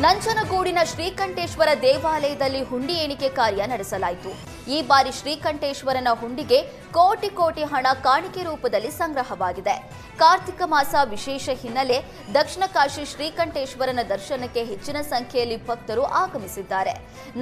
ನಂಜನಗೂಡಿನ ಶ್ರೀಕಂಠೇಶ್ವರ ದೇವಾಲಯದಲ್ಲಿ ಹುಂಡಿ ಎಣಿಕೆ ಕಾರ್ಯ ನಡೆಸಲಾಯಿತು. ಈ ಬಾರಿ ಶ್ರೀಕಂಠೇಶ್ವರನ ಹುಂಡಿಗೆ ಕೋಟಿ ಕೋಟಿ ಹಣ ಕಾಣಿಕೆ ರೂಪದಲ್ಲಿ ಸಂಗ್ರಹವಾಗಿದೆ. ಕಾರ್ತಿಕ ಮಾಸ ವಿಶೇಷ ಹಿನ್ನೆಲೆ ದಕ್ಷಿಣ ಕಾಶಿ ಶ್ರೀಕಂಠೇಶ್ವರನ ದರ್ಶನಕ್ಕೆ ಹೆಚ್ಚಿನ ಸಂಖ್ಯೆಯಲ್ಲಿ ಭಕ್ತರು ಆಗಮಿಸಿದ್ದಾರೆ.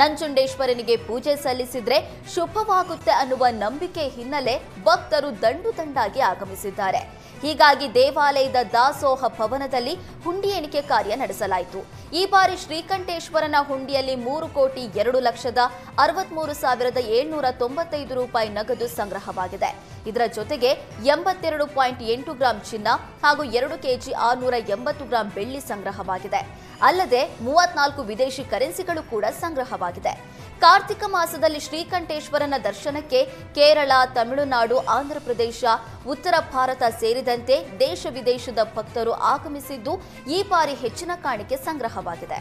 ನಂಜುಂಡೇಶ್ವರನಿಗೆ ಪೂಜೆ ಸಲ್ಲಿಸಿದ್ರೆ ಶುಭವಾಗುತ್ತೆ ಅನ್ನುವ ನಂಬಿಕೆ ಹಿನ್ನೆಲೆ ಭಕ್ತರು ದಂಡಾಗಿ ಆಗಮಿಸಿದ್ದಾರೆ. ಹೀಗಾಗಿ ದೇವಾಲಯದ ದಾಸೋಹ ಭವನದಲ್ಲಿ ಹುಂಡಿ ಎಣಿಕೆ ಕಾರ್ಯ ನಡೆಸಲಾಯಿತು. ಈ ಬಾರಿ ಶ್ರೀಕಂಠೇಶ್ವರನ ಹುಂಡಿಯಲ್ಲಿ 3,62,63,795 ರೂಪಾಯಿ ನಗದು ಸಂಗ್ರಹವಾಗಿದೆ. ಇದರ ಜೊತೆಗೆ 82.8 ಗ್ರಾಂ ಚಿನ್ನ ಹಾಗೂ 2 ಕೆಜಿ 680 ಗ್ರಾಂ ಬೆಳ್ಳಿ ಸಂಗ್ರಹವಾಗಿದೆ. ಅಲ್ಲದೆ 34 ವಿದೇಶಿ ಕರೆನ್ಸಿಗಳು ಕೂಡ ಸಂಗ್ರಹವಾಗಿದೆ. ಕಾರ್ತಿಕ ಮಾಸದಲ್ಲಿ ಶ್ರೀಕಂಠೇಶ್ವರನ ದರ್ಶನಕ್ಕೆ ಕೇರಳ, ತಮಿಳುನಾಡು, ಆಂಧ್ರಪ್ರದೇಶ, ಉತ್ತರ ಭಾರತ ಸೇರಿದಂತೆ ದೇಶ ವಿದೇಶದ ಭಕ್ತರು ಆಗಮಿಸಿದ್ದು ಈ ಬಾರಿ ಹೆಚ್ಚಿನ ಕಾಣಿಕೆ ಸಂಗ್ರಹವಾಗಿದೆ.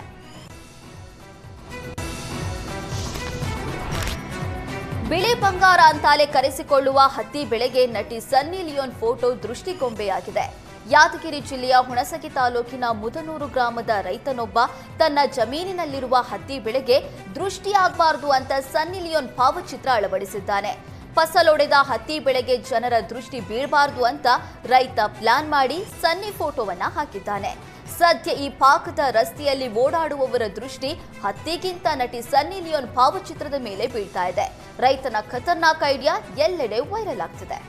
ಬಿಳಿ ಬಂಗಾರ ಅಂತಾಲೆ ಕರೆಸಿಕೊಳ್ಳುವ ಹತ್ತಿ ಬೆಳೆಗೆ ನಟಿ ಸನ್ನಿ ಲಿಯೋನ್ ಫೋಟೋ ದೃಷ್ಟಿಗೊಂಬೆಯಾಗಿದೆ. ಯಾದಗಿರಿ ಜಿಲ್ಲೆಯ ಹುಣಸಗಿ ತಾಲೂಕಿನ ಮುದನೂರು ಗ್ರಾಮದ ರೈತನೊಬ್ಬ ತನ್ನ ಜಮೀನಿನಲ್ಲಿರುವ ಹತ್ತಿ ಬೆಳೆಗೆ ದೃಷ್ಟಿಯಾಗಬಾರದು ಅಂತ ಸನ್ನಿ ಲಿಯೋನ್ ಭಾವಚಿತ್ರ ಅಳವಡಿಸಿದ್ದಾನೆ. ಫಸಲೊಡೆದ ಹತ್ತಿ ಬೆಳೆಗೆ ಜನರ ದೃಷ್ಟಿ ಬೀಳಬಾರದು ಅಂತ ರೈತ ಪ್ಲಾನ್ ಮಾಡಿ ಸನ್ನಿ ಫೋಟೋವನ್ನ ಹಾಕಿದ್ದಾನೆ. ಸದ್ಯ ಈ ಭಾಗದ ರಸ್ತೆಯಲ್ಲಿ ಓಡಾಡುವವರ ದೃಷ್ಟಿ ಹತ್ತಿಗಿಂತ ನಟಿ ಸನ್ನಿ ಲಿಯೋನ್ ಭಾವಚಿತ್ರದ ಮೇಲೆ ಬೀಳ್ತಾ ಇದೆ. ರೈತನ ಖತರ್ನಾಕ್ ಐಡಿಯಾ ಎಲ್ಲೆಡೆ ವೈರಲ್ ಆಗ್ತಿದೆ.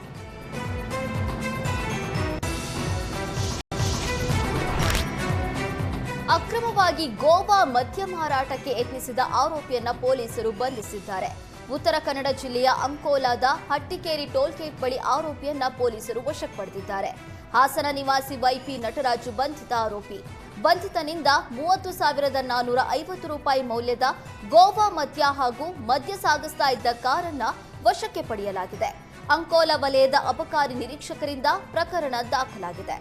ಅಕ್ರಮವಾಗಿ ಗೋವಾ ಮದ್ಯ ಮಾರಾಟಕ್ಕೆ ಯತ್ನಿಸಿದ ಆರೋಪಿಯನ್ನ ಪೊಲೀಸರು ಬಂಧಿಸಿದ್ದಾರೆ. ಉತ್ತರ ಕನ್ನಡ ಜಿಲ್ಲೆಯ ಅಂಕೋಲಾದ ಹಟ್ಟಿಕೇರಿ ಟೋಲ್ಗೇಟ್ ಬಳಿ ಆರೋಪಿಯನ್ನ ಪೊಲೀಸರು ವಶಕ್ಕೆ ಪಡೆದಿದ್ದಾರೆ. ಹಾಸನ ನಿವಾಸಿ ವೈಪಿ ನಟರಾಜು ಬಂಧಿತ ಆರೋಪಿ. ಬಂಧಿತನಿಂದ 30,450 ರೂಪಾಯಿ ಮೌಲ್ಯದ ಗೋವಾ ಮದ್ಯ ಹಾಗೂ ಮದ್ಯ ಸಾಗಿಸ್ತಾ ಇದ್ದ ಕಾರನ್ನ ವಶಕ್ಕೆ ಪಡೆಯಲಾಗಿದೆ. ಅಂಕೋಲಾ ವಲಯದ ಅಬಕಾರಿ ನಿರೀಕ್ಷಕರಿಂದ ಪ್ರಕರಣ ದಾಖಲಾಗಿದೆ.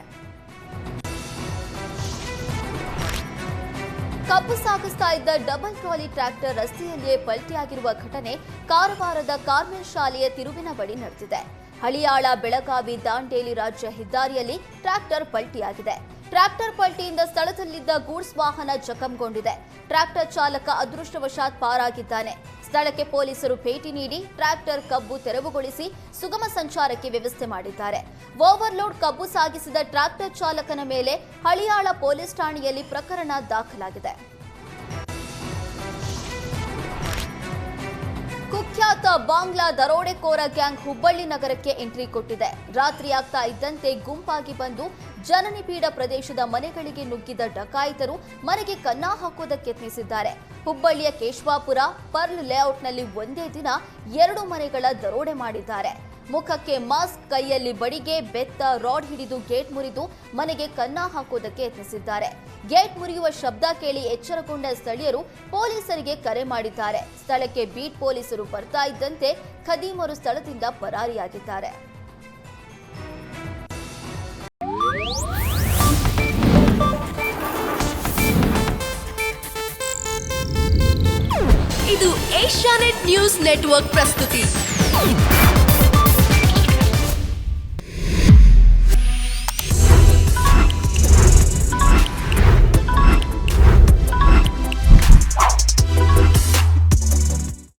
ಕಬ್ಬು ಸಾಗಿಸ್ತಾ ಇದ್ದ ಡಬಲ್ ಟ್ರಾಲಿ ಟ್ರ್ಯಾಕ್ಟರ್ ರಸ್ತೆಯಲ್ಲಿಯೇ ಪಲ್ಟಿಯಾಗಿರುವ ಘಟನೆ ಕಾರವಾರದ ಕಾರ್ಮೆಲ್ ಶಾಲೆಯ ತಿರುವಿನ ಬಳಿ ನಡೆದಿದೆ. ಹಳಿಯಾಳ ಬೆಳಗಾವಿ ದಾಂಡೇಲಿ ರಾಜ್ಯ ಹೆದ್ದಾರಿಯಲ್ಲಿ ಟ್ರ್ಯಾಕ್ಟರ್ ಪಲ್ಟಿಯಾಗಿದೆ. ಟ್ರ್ಯಾಕ್ಟರ್ ಪಲ್ಟಿಯಿಂದ ಸ್ಥಳದಲ್ಲಿದ್ದ ಗೂಡ್ಸ್ ವಾಹನ ಜಖಂಗೊಂಡಿದೆ. ಟ್ರ್ಯಾಕ್ಟರ್ ಚಾಲಕ ಅದೃಷ್ಟವಶಾತ್ ಪಾರಾಗಿದ್ದಾನೆ. ಸ್ಥಳಕ್ಕೆ ಪೊಲೀಸರು ಭೇಟಿ ನೀಡಿ ಟ್ರ್ಯಾಕ್ಟರ್ ಕಬ್ಬು ತೆರವುಗೊಳಿಸಿ ಸುಗಮ ಸಂಚಾರಕ್ಕೆ ವ್ಯವಸ್ಥೆ ಮಾಡಿದ್ದಾರೆ. ಓವರ್ಲೋಡ್ ಕಬ್ಬು ಸಾಗಿಸಿದ ಟ್ರ್ಯಾಕ್ಟರ್ ಚಾಲಕನ ಮೇಲೆ ಹಳಿಯಾಳ ಪೊಲೀಸ್ ಠಾಣೆಯಲ್ಲಿ ಪ್ರಕರಣ ದಾಖಲಾಗಿದೆ. ಕುಖ್ಯಾತ ಬಾಂಗ್ಲಾ ದರೋಡೆಕೋರ ಗ್ಯಾಂಗ್ ಹುಬ್ಬಳ್ಳಿ ನಗರಕ್ಕೆ ಎಂಟ್ರಿ ಕೊಟ್ಟಿದೆ. ರಾತ್ರಿ ಆಗ್ತಾ ಇದ್ದಂತೆ ಗುಂಪಾಗಿ ಬಂದು ಜನನಿಬಿಡ ಪ್ರದೇಶದ ಮನೆಗಳಿಗೆ ನುಗ್ಗಿದ ಡಕಾಯಿತರು ಮನೆಗೆ ಕನ್ನ ಹಾಕೋದಕ್ಕೆ ಯತ್ನಿಸಿದ್ದಾರೆ. ಹುಬ್ಬಳ್ಳಿಯ ಕೇಶವಾಪುರ ಪರ್ಲ್ ಲೇಔಟ್ನಲ್ಲಿ ಒಂದೇ ದಿನ 2 ಮನೆಗಳ ದರೋಡೆ ಮಾಡಿದ್ದಾರೆ. ಮುಖಕ್ಕೆ ಮಾಸ್ಕ್, ಕೈಯಲ್ಲಿ ಬಡಿಗೆ, ಬೆತ್ತ, ರಾಡ್ ಹಿಡಿದು ಗೇಟ್ ಮುರಿದು ಮನೆಗೆ ಕನ್ನ ಹಾಕೋದಕ್ಕೆ ಯತ್ನಿಸಿದ್ದಾರೆ. ಗೇಟ್ ಮುರಿಯುವ ಶಬ್ದ ಕೇಳಿ ಎಚ್ಚರಗೊಂಡ ಸ್ಥಳೀಯರು ಪೊಲೀಸರಿಗೆ ಕರೆ ಮಾಡಿದ್ದಾರೆ. ಸ್ಥಳಕ್ಕೆ ಬೀಟ್ ಪೊಲೀಸರು ಬರ್ತಾ ಇದ್ದಂತೆ ಖದೀಮರು ಸ್ಥಳದಿಂದ ಪರಾರಿಯಾಗಿದ್ದಾರೆ. ಇದು ಏಷ್ಯಾನೆಟ್ ನ್ಯೂಸ್ ನೆಟ್ವರ್ಕ್ ಪ್ರಸ್ತುತಿ.